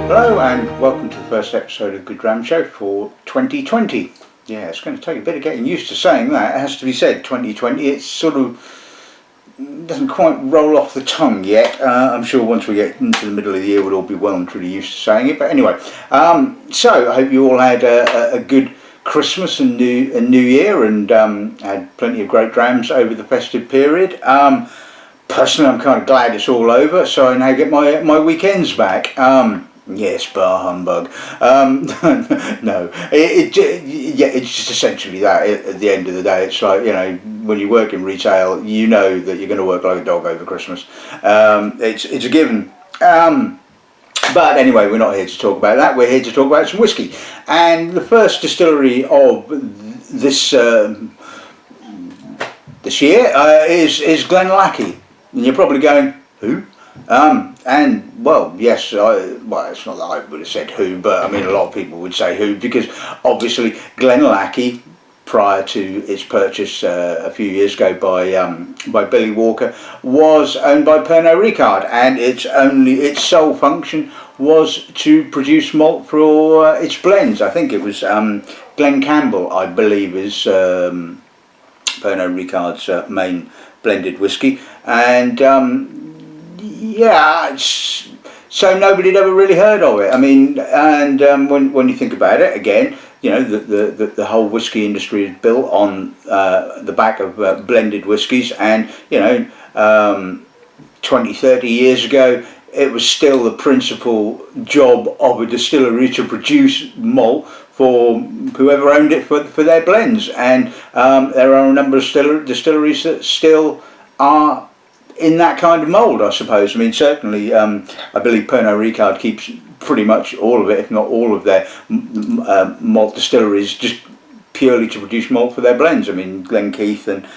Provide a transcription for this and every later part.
Hello and welcome to the first episode of Goodrum Show for 2020. Yeah, it's going to take a bit of getting used to saying that. It has to be said, 2020. It's sort of doesn't quite roll off the tongue yet. I'm sure once we get into the middle of the year we'll all be well and truly used to saying it. But anyway, so I hope you all had a good Christmas and New Year and had plenty of great drams over the festive period. Personally, I'm kind of glad it's all over, so I now get my weekends back. Yes, bar humbug. No, it's just essentially that. At the end of the day, it's like, you know, when you work in retail, you know that you're going to work like a dog over Christmas. It's a given. But anyway, we're not here to talk about that. We're here to talk about some whiskey. And the first distillery of this year is Glenallachie. And you're probably going, who? And well, yes, it's not that I would have said who, but I mean a lot of people would say who, because obviously Glenallachie, prior to its purchase a few years ago by Billy Walker, was owned by Pernod Ricard, and its sole function was to produce malt for its blends. I think it was Glen Campbell, I believe, is Pernod Ricard's main blended whiskey, and yeah, so nobody had ever really heard of it. I mean, and when you think about it, again, you know, the whole whiskey industry is built on the back of blended whiskies, and you know, 20, 30 years ago, it was still the principal job of a distillery to produce malt for whoever owned it for their blends, and there are a number of distilleries that still are in that kind of mould, I suppose. I mean, certainly, I believe Pernod Ricard keeps pretty much all of it, if not all of their malt distilleries, just purely to produce malt for their blends. I mean, Glenkeith and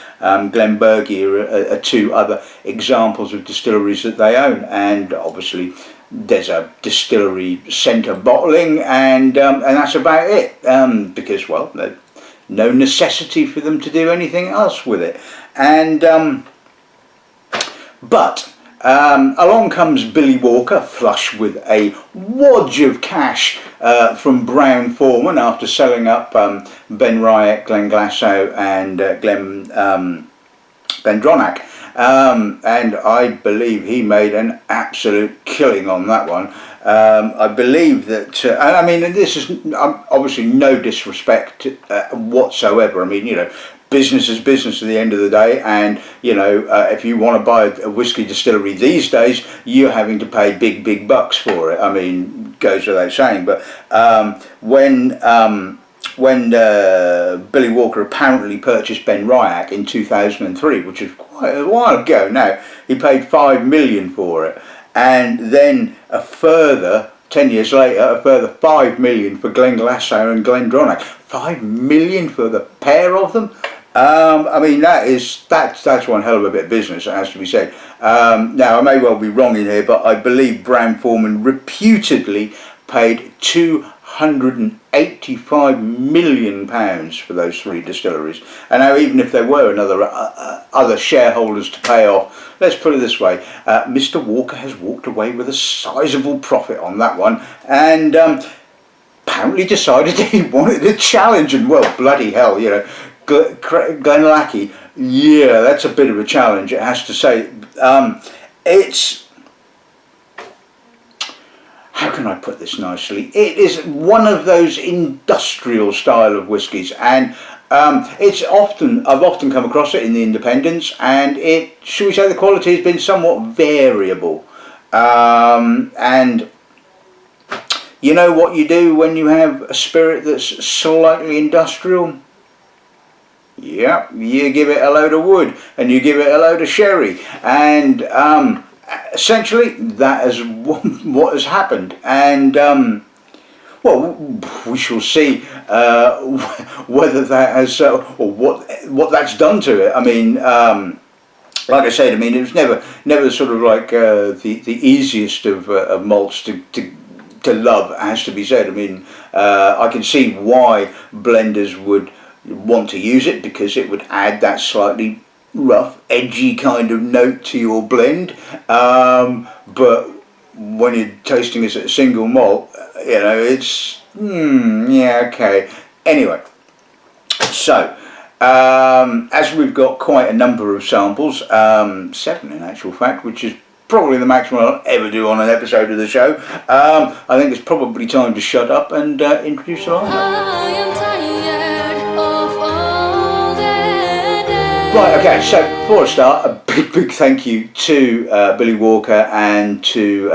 Glenbergie are two other examples of distilleries that they own, and obviously there's a distillery centre bottling, and that's about it, because, well, there's no necessity for them to do anything else with it. And but along comes Billy Walker, flush with a wodge of cash from Brown-Forman after selling up Benriach, Glenglassaugh and Glendronach. And I believe he made an absolute killing on that one. I believe that, and I mean, this is obviously no disrespect whatsoever. I mean, you know, business is business at the end of the day, and you know, if you want to buy a whiskey distillery these days, you're having to pay big bucks for it. I mean, goes without saying. But when Billy Walker apparently purchased Benriach in 2003, which is quite a while ago now, he paid $5 million for it, and then a further 10 years later, a further $5 million for Glenglassaugh and Glendronach. $5 million for the pair of them. I mean, that's one hell of a bit of business, it has to be said. Now, I may well be wrong in here, but I believe Brown-Forman reputedly paid £285 million for those three distilleries. And now, even if there were other shareholders to pay off, let's put it this way, Mr. Walker has walked away with a sizable profit on that one, and apparently decided he wanted a challenge, and well, bloody hell, you know, Glenallachie, yeah, that's a bit of a challenge, it has to say. It's, how can I put this nicely? It is one of those industrial style of whiskies, and I've often come across it in the independents, and should we say, the quality has been somewhat variable. And you know what you do when you have a spirit that's slightly industrial? Yeah, you give it a load of wood, and you give it a load of sherry, and essentially that is what has happened. And well, we shall see whether that has or what that's done to it. I mean, like I said, I mean, it was never sort of like the easiest of malts to love, has to be said. I mean, I can see why blenders would want to use it, because it would add that slightly rough, edgy kind of note to your blend. But when you're tasting this at a single malt, you know, it's, yeah, okay. Anyway, so, as we've got quite a number of samples, 7 in actual fact, which is probably the maximum I'll ever do on an episode of the show, I think it's probably time to shut up and introduce the lineup. Right, okay, so before I start, a big thank you to Billy Walker and to,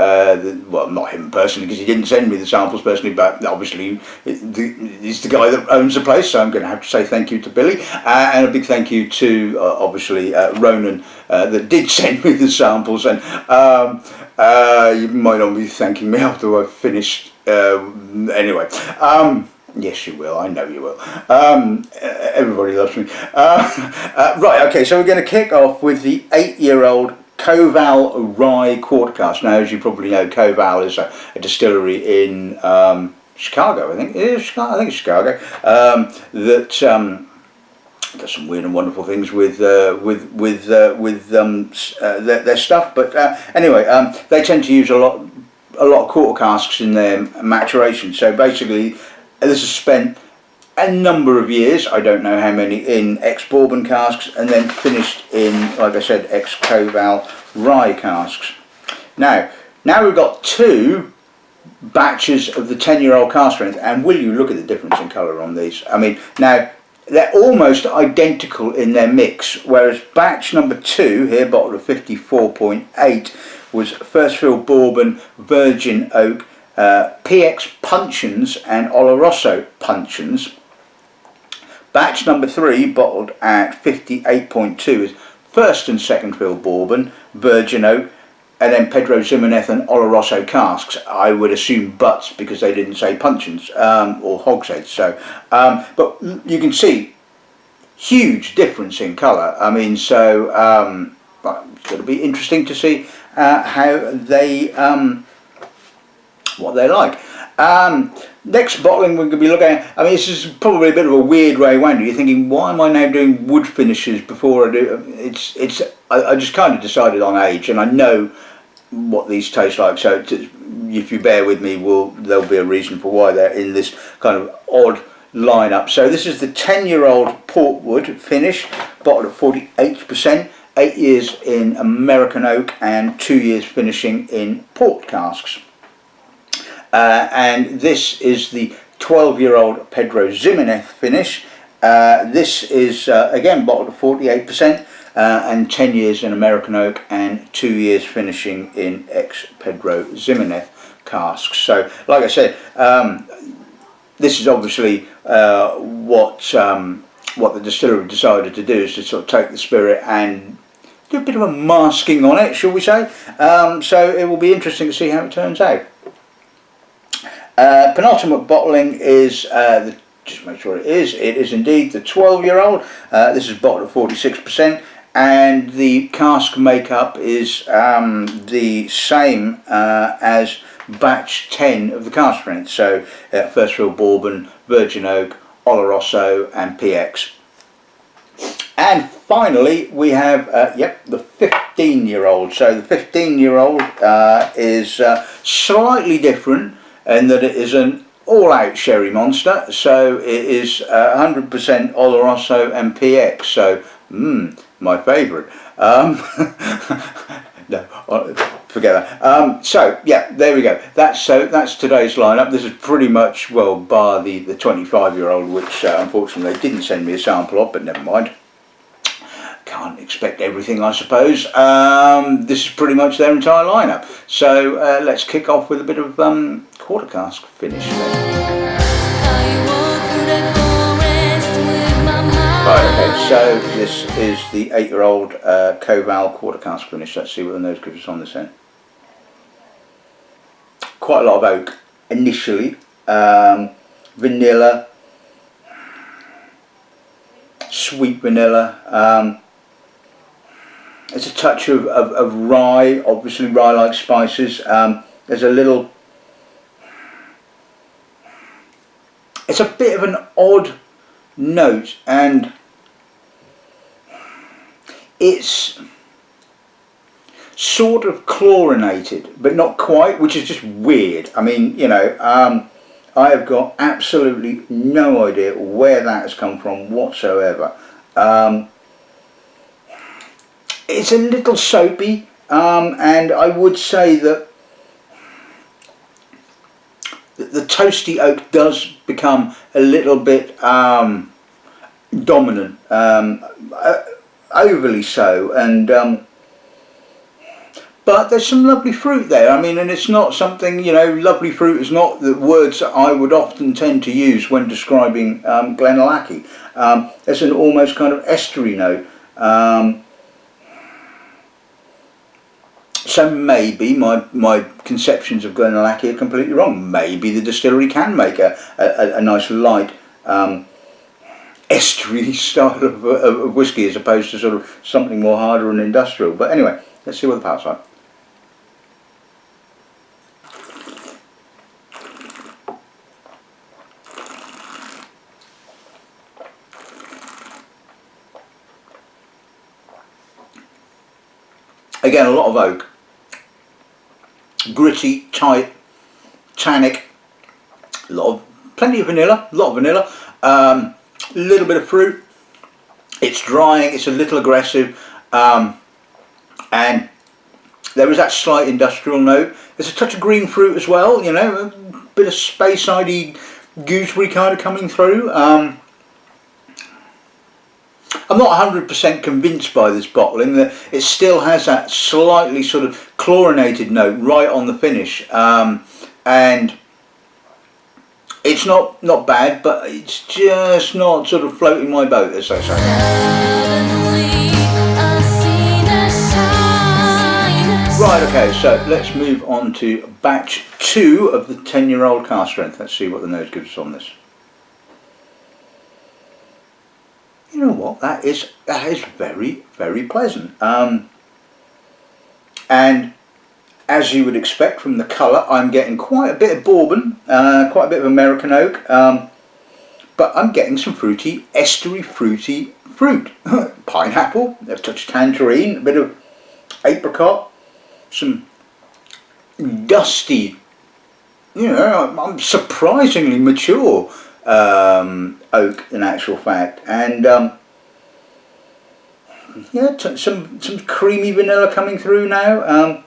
well, not him personally, because he didn't send me the samples personally, but obviously he's the guy that owns the place, so I'm going to have to say thank you to Billy, and a big thank you to, obviously, Ronan, that did send me the samples, and you might not be thanking me after I've finished, anyway. Yes, you will. I know you will. Everybody loves me. Right, okay, so we're going to kick off with the 8-year-old Koval Rye Quarter Cask. Now, as you probably know, Koval is a distillery in Chicago, I think. It is Chicago. I think it's Chicago. That does some weird and wonderful things with their stuff. But anyway, they tend to use a lot of quarter casks in their maturation. So basically, this has spent a number of years, I don't know how many, in ex-bourbon casks, and then finished in, like I said, ex-Koval rye casks. Now we've got 2 batches of the 10-year-old cask strength, and will you look at the difference in colour on these? I mean, now they're almost identical in their mix, whereas batch number 2 here, bottled of 54.8, was first fill bourbon, virgin oak, PX puncheons and Oloroso puncheons. Batch number 3, bottled at 58.2, is first and second fill bourbon, virgin oak, and then Pedro, Ximenx and Oloroso casks. I would assume butts because they didn't say puncheons or hogsheads. So, but you can see huge difference in colour. I mean, so it's going to be interesting to see how they what they like. Next bottling we're going to be looking at, I mean, this is probably a bit of a weird way around. You're thinking, why am I now doing wood finishes before I do? I just kind of decided on age, and I know what these taste like, so if you bear with me, there'll be a reason for why they're in this kind of odd lineup. So this is the 10-year-old Portwood finish, bottled at 48%, 8 years in American oak and 2 years finishing in port casks. And this is the 12-year-old Pedro Ximenx finish. This is again bottled at 48% and 10 years in American oak and 2 years finishing in ex-Pedro Ximenx casks. So, like I said, this is obviously what the distillery decided to do, is to sort of take the spirit and do a bit of a masking on it, shall we say. So it will be interesting to see how it turns out. Penultimate bottling is, just make sure it is indeed the 12-year-old. This is bottled at 46%, and the cask makeup is the same as batch 10 of the cask strength. So first fill bourbon, virgin oak, Oloroso and PX. And finally we have the 15-year-old. So the 15-year-old is slightly different in that it is an all-out sherry monster. So it is 100% Oloroso and PX. So my favourite. No, forget that. So yeah, there we go. That's today's lineup. This is pretty much, well, bar the 25-year-old, which unfortunately they didn't send me a sample of, but never mind. Can't expect everything, I suppose. This is pretty much their entire lineup. So let's kick off with a bit of quarter cask finish then. Right, okay, so this is the 8-year-old Koval quarter cask finish. Let's see what the nose gives us on this end. Quite a lot of oak initially, vanilla, sweet vanilla. There's a touch of rye, obviously rye-like spices. There's a little, it's a bit of an odd note, and it's sort of chlorinated, but not quite, which is just weird. I mean, you know, I have got absolutely no idea where that has come from whatsoever. It's a little soapy, and I would say that the toasty oak does become a little bit dominant, overly so, and but there's some lovely fruit there. I mean, and it's not something, you know, lovely fruit is not the words that I would often tend to use when describing Glenallachie. There's an almost kind of estery note. So maybe my conceptions of Glenallachie are completely wrong. Maybe the distillery can make a nice light estery style of whisky as opposed to sort of something more harder and industrial. But anyway, let's see what the palate like. Again, a lot of oak, gritty, tight, tannic, plenty of vanilla, a lot of vanilla, little bit of fruit. It's drying, it's a little aggressive, and there is that slight industrial note. There's a touch of green fruit as well, you know, a bit of Speyside-y gooseberry kind of coming through. I'm not 100% convinced by this bottling, that it still has that slightly sort of chlorinated note right on the finish, and it's not bad, but it's just not sort of floating my boat, as they say. Right, okay, so let's move on to batch 2 of the 10-year-old cask strength. Let's see what the nose gives us on this. You know what, that is very, very pleasant, and as you would expect from the colour, I'm getting quite a bit of bourbon, quite a bit of American oak, but I'm getting some fruity, estery fruity fruit. Pineapple, a touch of tangerine, a bit of apricot, some dusty, you know, I'm surprisingly mature oak in actual fact, and yeah, some creamy vanilla coming through now, a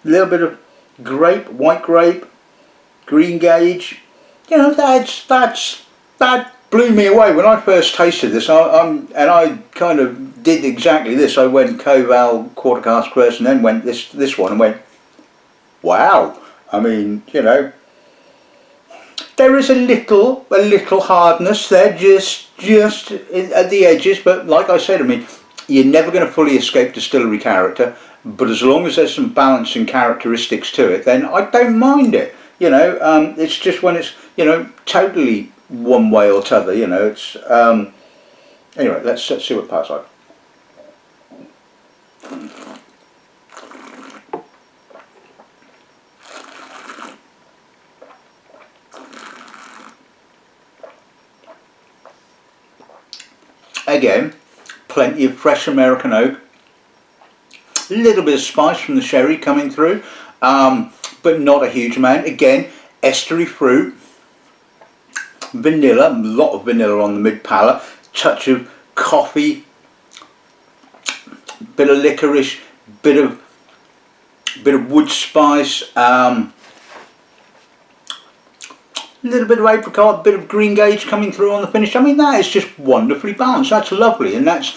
little bit of grape, white grape, green gauge. You know, that blew me away when I first tasted this. And I kind of did exactly this. I went Koval quarter cask first, and then went this one, and went, wow. I mean, you know, there is a little hardness there, just at the edges, but like I said, I mean, you're never going to fully escape distillery character, but as long as there's some balancing characteristics to it, then I don't mind it. You know, it's just when it's, you know, totally one way or t'other, you know, it's, anyway, let's see what the palate's like. Again, plenty of fresh American oak, a little bit of spice from the sherry coming through, but not a huge amount. Again, estery fruit, vanilla, a lot of vanilla on the mid palate, touch of coffee, bit of licorice, bit of wood spice, little bit of apricot, bit of green gauge coming through on the finish. I mean, that is just wonderfully balanced. That's lovely, and that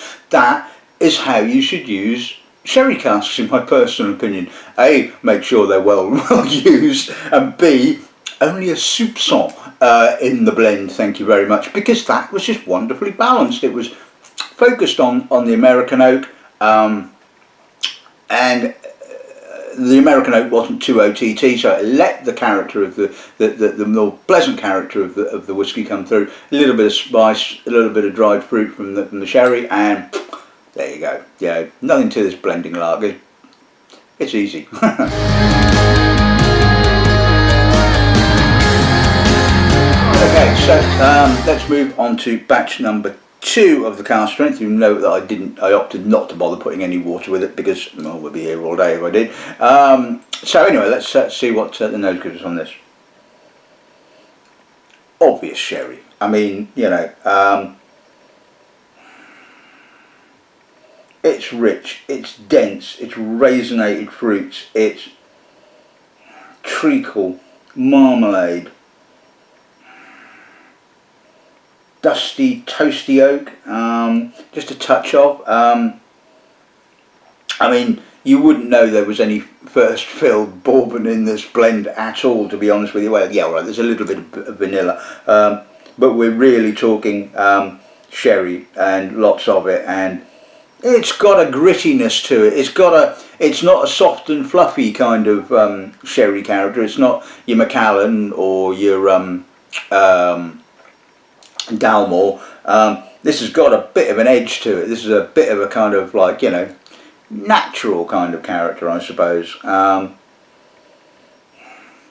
is how you should use sherry casks, in my personal opinion. A, make sure they're well used, and B, only a soupçon in the blend, thank you very much, because that was just wonderfully balanced. It was focused on the American oak, and the American oak wasn't too OTT, so it let the character of the more pleasant character of the whiskey come through. A little bit of spice, a little bit of dried fruit from the sherry, and there you go. Yeah, nothing to this blending lager. It's easy. Okay, so let's move on to batch number 2 of the cask strength. You know that I opted not to bother putting any water with it because, well, we'll be here all day if I did. So anyway, let's see what the nose gives us on this. Obvious sherry. I mean, you know, it's rich, it's dense, it's raisinated fruits, it's treacle, marmalade, dusty, toasty oak, just a touch of. I mean, you wouldn't know there was any first filled bourbon in this blend at all, to be honest with you. Well, yeah, right, there's a little bit of vanilla, but we're really talking sherry and lots of it, and it's got a grittiness to it. It's not a soft and fluffy kind of sherry character. It's not your Macallan or your Dalmore. This has got a bit of an edge to it. This is a bit of a kind of, like, you know, natural kind of character, I suppose.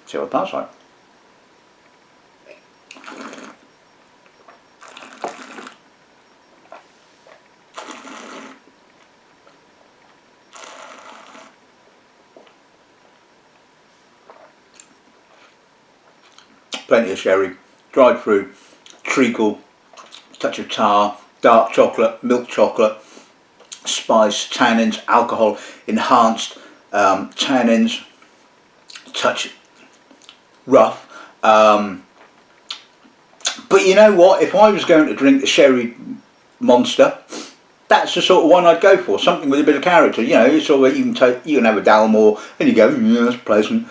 See what it tastes like. Plenty of sherry, dried fruit, treacle, touch of tar, dark chocolate, milk chocolate, spice, tannins, alcohol enhanced tannins, touch rough. But you know what? If I was going to drink the sherry monster, that's the sort of one I'd go for. Something with a bit of character. You know, it's all you can have a Dalmore and you go, yeah, that's pleasant.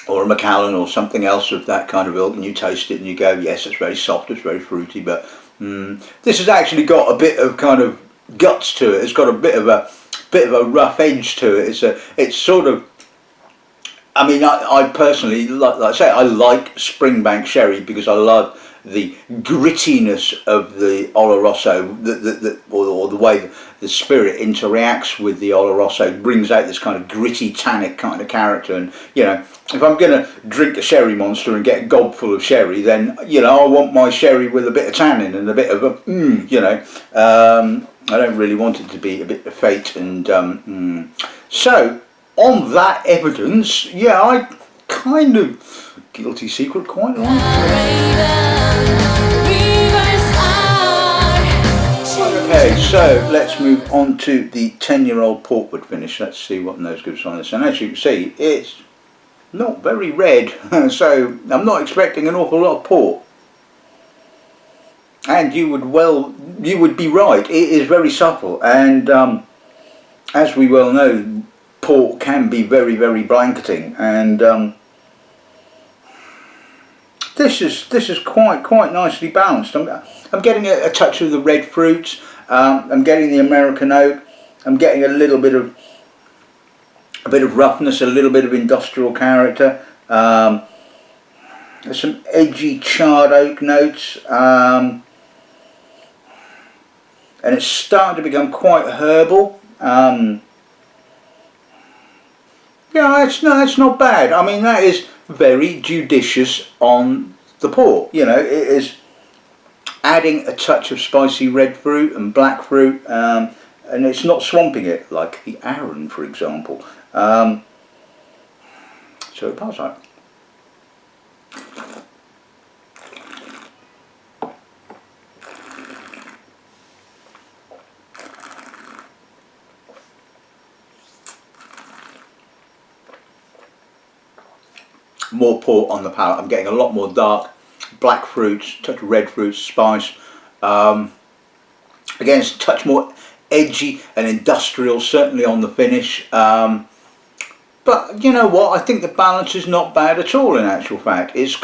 Or a Macallan or something else of that kind of ilk, and you taste it and you go, yes, it's very soft, it's very fruity, but this has actually got a bit of kind of guts to it. It's got a bit of a rough edge to it. It's sort of, I mean, I personally, like I say, I like Springbank sherry because I love the grittiness of the Oloroso, or the way the spirit interacts with the Oloroso brings out this kind of gritty, tannic kind of character. And you know, if I'm going to drink a sherry monster and get a gob full of sherry, then you know I want my sherry with a bit of tannin and a bit of a you know. I don't really want it to be a bit of fate and So on that evidence, yeah, I kind of guilty secret quite like it. Okay, so let's move on to the 10-year-old portwood finish. Let's see what nose gives on this. And as you can see, it's not very red, so I'm not expecting an awful lot of port. And you would be right. It is very subtle, and as we well know, port can be very, very blanketing. And this is quite nicely balanced. I'm getting a touch of the red fruits. I'm getting the American oak. I'm getting a bit of roughness, a little bit of industrial character. There's some edgy charred oak notes, and it's starting to become quite herbal. Yeah, it's not bad. I mean, that is very judicious on the port. You know, it is adding a touch of spicy red fruit and black fruit, and it's not swamping it like the Arran, for example. So it passes out. More port on the palate. I'm getting a lot more dark black fruits, touch of red fruits, spice. Again, it's a touch more edgy and industrial, certainly on the finish. But you know what? I think the balance is not bad at all. In actual fact, the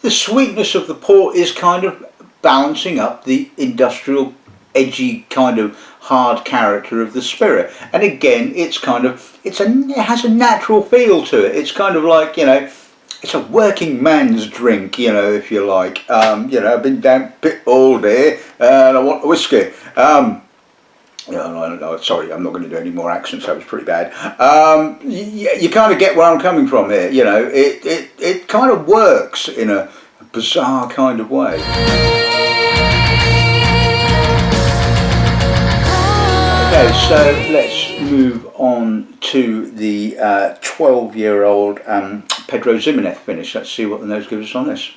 sweetness of the port is kind of balancing up the industrial, edgy kind of hard character of the spirit. And again, it has a natural feel to it. It's kind of like, you know, it's a working man's drink, you know, if you like. You know, I've been down pit all day and I want a whiskey. No, sorry, I'm not going to do any more accents. That was pretty bad. You kind of get where I'm coming from here. You know, it kind of works in a bizarre kind of way. Okay, so let's move on to the 12-year-old Pedro Ximenx finish. Let's see what the nose gives us on this.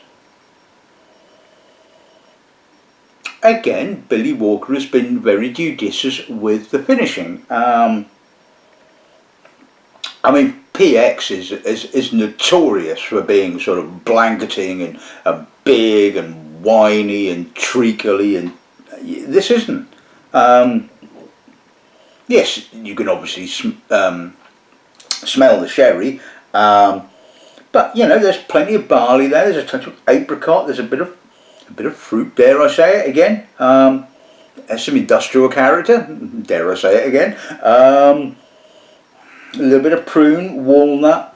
Again, Billy Walker has been very judicious with the finishing. I mean, PX is notorious for being sort of blanketing and big and whiny and treacly, and this isn't. Yes, you can obviously smell the sherry, but you know there's plenty of barley there. There's a touch of apricot. There's a bit of fruit. Dare I say it again? Some industrial character. Dare I say it again? A little bit of prune, walnut.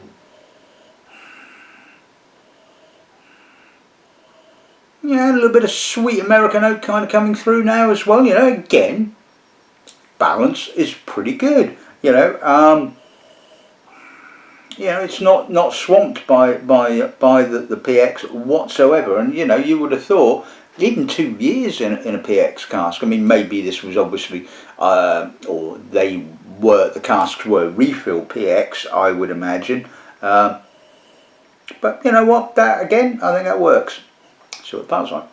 Yeah, a little bit of sweet American oak kind of coming through now as well. You know, again, balance is pretty good. You know, it's not swamped by the PX whatsoever. And you know, you would have thought even 2 years in a PX cask. I mean, maybe this was obviously, or the casks were refill PX, I would imagine. But you know what? That again, I think that works. See what the power's like.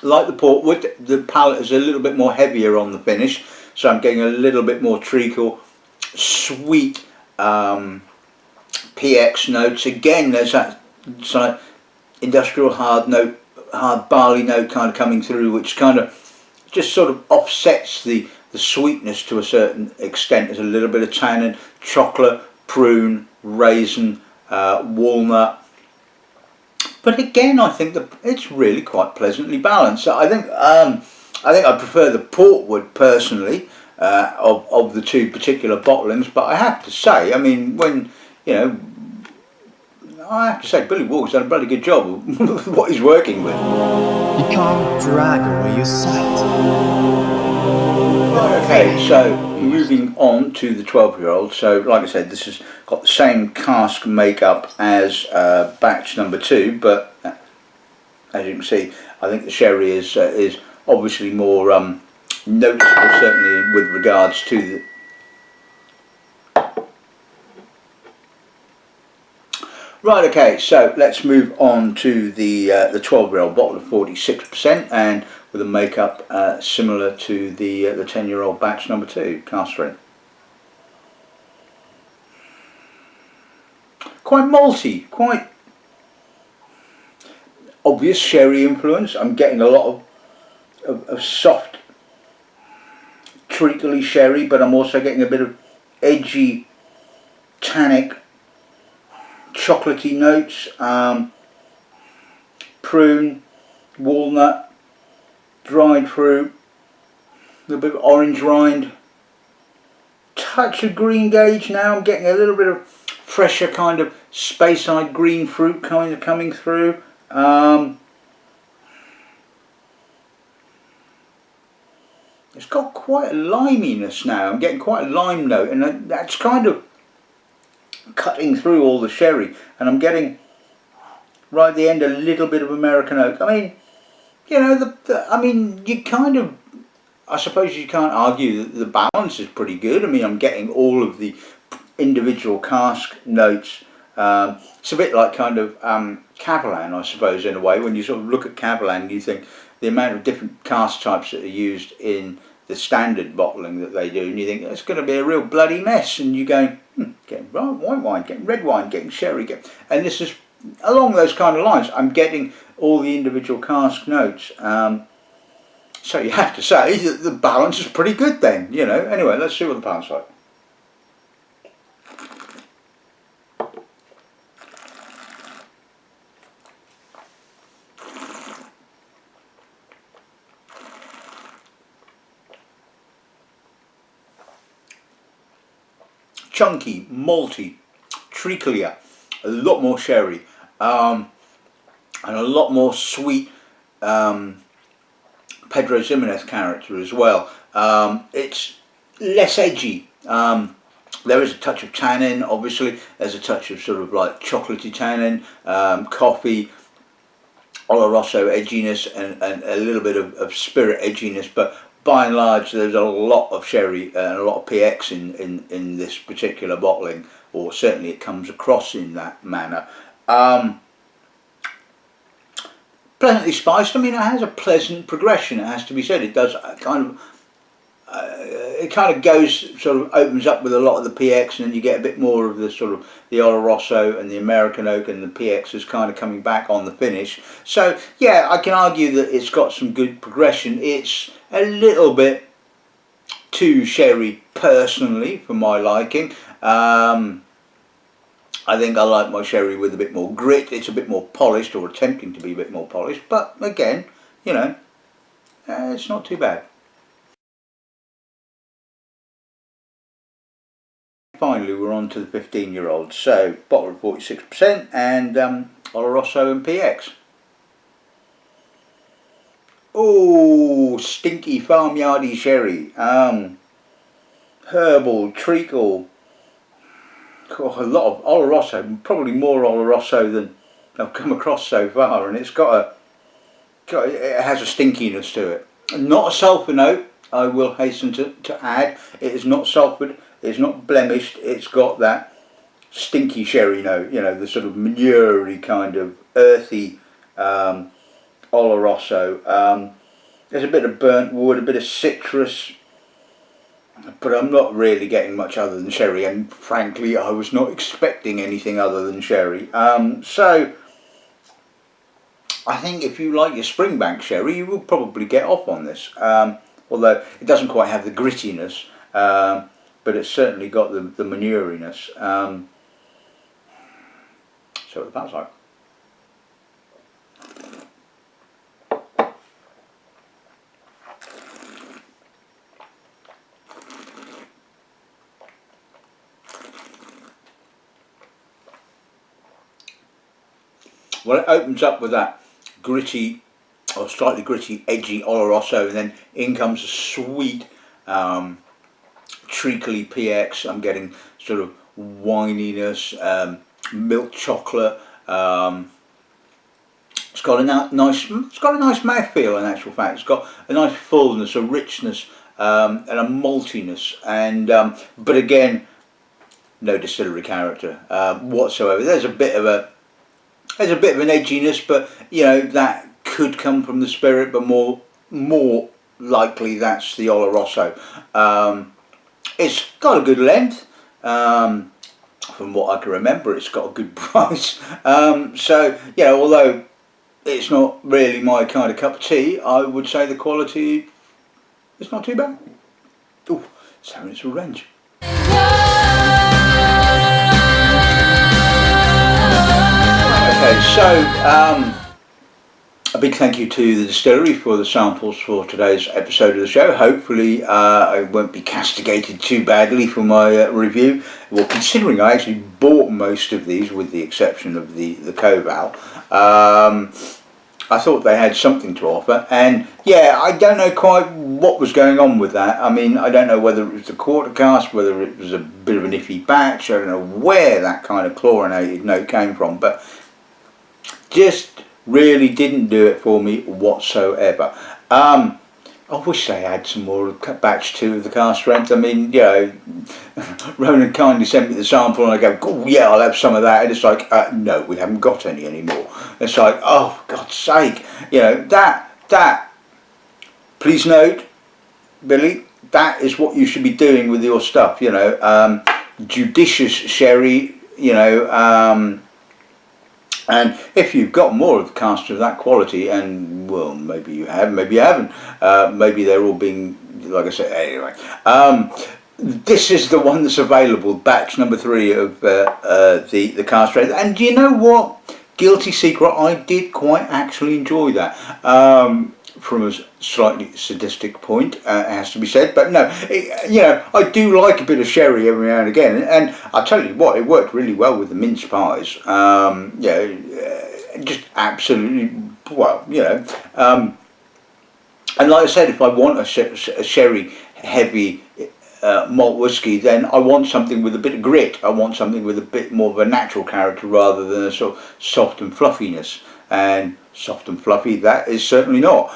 Like the portwood, the palate is a little bit more heavier on the finish, so I'm getting a little bit more treacle, sweet PX notes. Again, there's that sort of industrial hard barley note kind of coming through, which kind of just sort of offsets the sweetness to a certain extent. There's a little bit of tannin, chocolate, prune, raisin, walnut. But again, I think that it's really quite pleasantly balanced. I think I prefer the portwood personally of the two particular bottlings. But I have to say, I mean, when you know, I have to say Billy Walker's done a bloody good job of what he's working with. You can't drag away your sight. Okay, so moving on to the 12-year-old. So, like I said, this has got the same cask makeup as batch number 2, but as you can see, I think the sherry is obviously more noticeable, certainly with regards to the. Right, okay, so let's move on to the 12-year-old bottle of 46%, and with a makeup similar to the 10-year-old batch number 2 cask strength. Quite malty, quite obvious sherry influence. I'm getting a lot of soft, treacly sherry, but I'm also getting a bit of edgy, tannic, chocolatey notes, prune, walnut, dried fruit, a little bit of orange rind, touch of green gage. Now I'm getting a little bit of fresher kind of Speyside green fruit kind of coming through. It's got quite a liminess now. I'm getting quite a lime note, and that's kind of cutting through all the sherry, and I'm getting right at the end a little bit of American oak. I mean, you know, I mean, you kind of, I suppose you can't argue that the balance is pretty good. I mean, I'm getting all of the individual cask notes. It's a bit like kind of Cavallan, I suppose, in a way. When you sort of look at Cavallan, you think the amount of different cask types that are used in the standard bottling that they do, and you think it's going to be a real bloody mess, and you're going, getting white wine, getting red wine, getting sherry, and this is along those kind of lines. I'm getting all the individual cask notes, so you have to say that the balance is pretty good then, you know. Anyway, let's see what the balance is like. Chunky, malty, treaclier, a lot more sherry. and a lot more sweet Pedro Ximenx character as well. It's less edgy. There is a touch of tannin, obviously. There's a touch of sort of like chocolatey tannin, coffee, Oloroso edginess, and a little bit of spirit edginess. But by and large, there's a lot of sherry and a lot of PX in this particular bottling, or certainly it comes across in that manner. Pleasantly spiced. I mean, it has a pleasant progression, it has to be said. It does it kind of goes, sort of opens up with a lot of the PX, and then you get a bit more of the sort of the Oloroso and the American oak, and the PX is kind of coming back on the finish. So yeah, I can argue that it's got some good progression. It's a little bit too sherry personally for my liking. I think I like my sherry with a bit more grit. It's a bit more polished, or attempting to be a bit more polished, but again, you know, it's not too bad. Finally, we're on to the 15-year-old. So, bottle of 46% and Oloroso and PX. Oh, stinky farmyardy sherry. Herbal, treacle. Oh, a lot of Oloroso, probably more Oloroso than I've come across so far, and it has a stinkiness to it. Not a sulphur note, I will hasten to add. It is not sulphured, it's not blemished, it's got that stinky sherry note, you know, the sort of manure-y kind of earthy Oloroso. There's a bit of burnt wood, a bit of citrus, but I'm not really getting much other than sherry, and frankly I was not expecting anything other than sherry. So I think if you like your Springbank sherry, you will probably get off on this, although it doesn't quite have the grittiness, but it's certainly got the manure-iness. So what that's like. Well, it opens up with that gritty, or slightly gritty, edgy Oloroso, and then in comes a sweet, treacly PX. I'm getting sort of wininess, milk chocolate. It's got a nice mouthfeel. In actual fact, it's got a nice fullness, a richness, and a maltiness. And but again, no distillery character whatsoever. There's a bit of an edginess, but you know that could come from the spirit, but more likely that's the Oloroso. It's got a good length. From what I can remember, it's got a good price. So you know, although it's not really my kind of cup of tea, I would say the quality is not too bad. Oh, it's having its revenge. Okay, so a big thank you to the distillery for the samples for today's episode of the show. Hopefully I won't be castigated too badly for my review. Well, considering I actually bought most of these, with the exception of the Koval, I thought they had something to offer. And yeah, I don't know quite what was going on with that. I mean, I don't know whether it was the quarter cask, whether it was a bit of an iffy batch. I don't know where that kind of chlorinated note came from, but just really didn't do it for me whatsoever. I wish they had some more batch 2 of the cask strength. I mean, you know, Ronan kindly sent me the sample and I go, oh yeah, I'll have some of that, and it's like, no, we haven't got any anymore. It's like, oh, for God's sake, you know, that, please note, Billy, that is what you should be doing with your stuff, you know, judicious sherry, you know, and if you've got more of the cask of that quality, and well, maybe you have, maybe you haven't, maybe they're all being, like I said, anyway, this is the one that's available, batch number 3 of the cask strength. And do you know what? Guilty secret, I did quite actually enjoy that. From a slightly sadistic point, it has to be said, but no, you know, I do like a bit of sherry every now and again, and I'll tell you what, it worked really well with the mince pies. You know, just absolutely, well, you know. And like I said, if I want a sherry heavy malt whiskey, then I want something with a bit of grit. I want something with a bit more of a natural character rather than a sort of soft and fluffiness. And soft and fluffy, that is certainly not.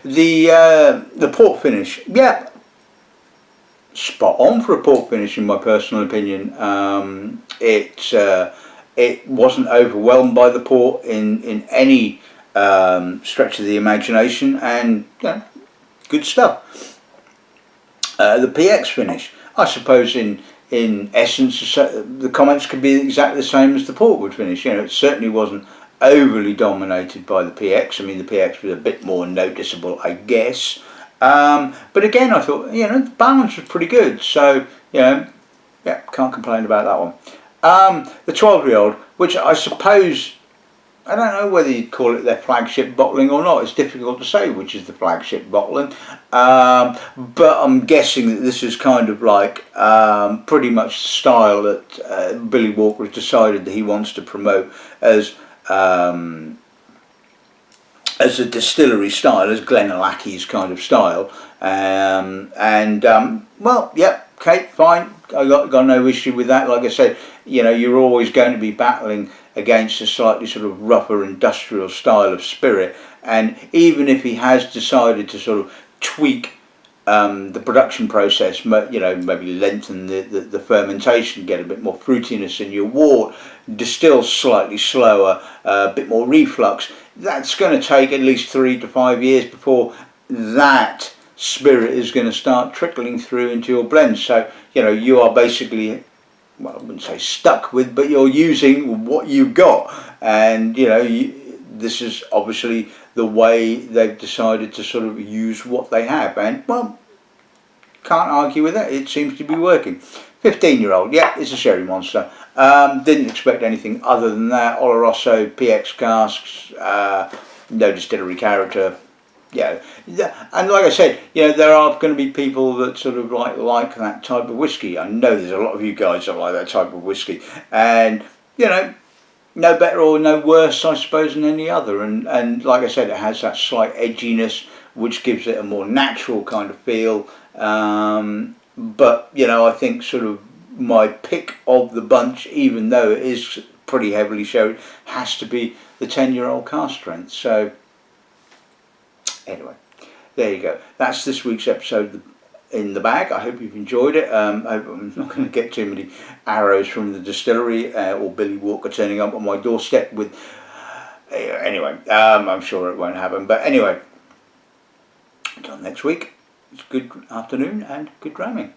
The port finish, yeah, spot on for a port finish in my personal opinion. It wasn't overwhelmed by the port in any stretch of the imagination, and you know, good stuff. The PX finish, I suppose in essence the comments could be exactly the same as the portwood finish. You know, it certainly wasn't overly dominated by the PX. I mean, the PX was a bit more noticeable, I guess. But again, I thought, you know, the balance was pretty good. So, you know, yeah, can't complain about that one. The 12-year-old, which I suppose, I don't know whether you'd call it their flagship bottling or not. It's difficult to say which is the flagship bottling. But I'm guessing that this is kind of like pretty much the style that Billy Walker has decided that he wants to promote as a distillery style, as Glenallachie's kind of style. Well, yeah, okay, fine. I got no issue with that. Like I said, you know, you're always going to be battling against a slightly sort of rougher industrial style of spirit, and even if he has decided to sort of tweak the production process, you know, maybe lengthen the fermentation, get a bit more fruitiness in your wort, distill slightly slower, a bit more reflux, that's going to take at least 3 to 5 years before that spirit is going to start trickling through into your blend. So, you know, you are basically, well, I wouldn't say stuck with, but you're using what you've got. And, you know, this is obviously the way they've decided to sort of use what they have. And, well, can't argue with it. It seems to be working. 15-year-old, yeah, it's a sherry monster. Didn't expect anything other than that. Oloroso, PX casks, no distillery character. Yeah, and like I said, you know, there are going to be people that sort of like that type of whiskey. I know there's a lot of you guys that like that type of whiskey, and you know, no better or no worse, I suppose, than any other. And like I said, it has that slight edginess, which gives it a more natural kind of feel. But you know, I think sort of my pick of the bunch, even though it is pretty heavily sherry, has to be the 10-year-old cask strength. So. Anyway, there you go. That's this week's episode in the bag. I hope you've enjoyed it. I'm not going to get too many arrows from the distillery or Billy Walker turning up on my doorstep with... Anyway, I'm sure it won't happen. But anyway, until next week, it's good afternoon and good dramming.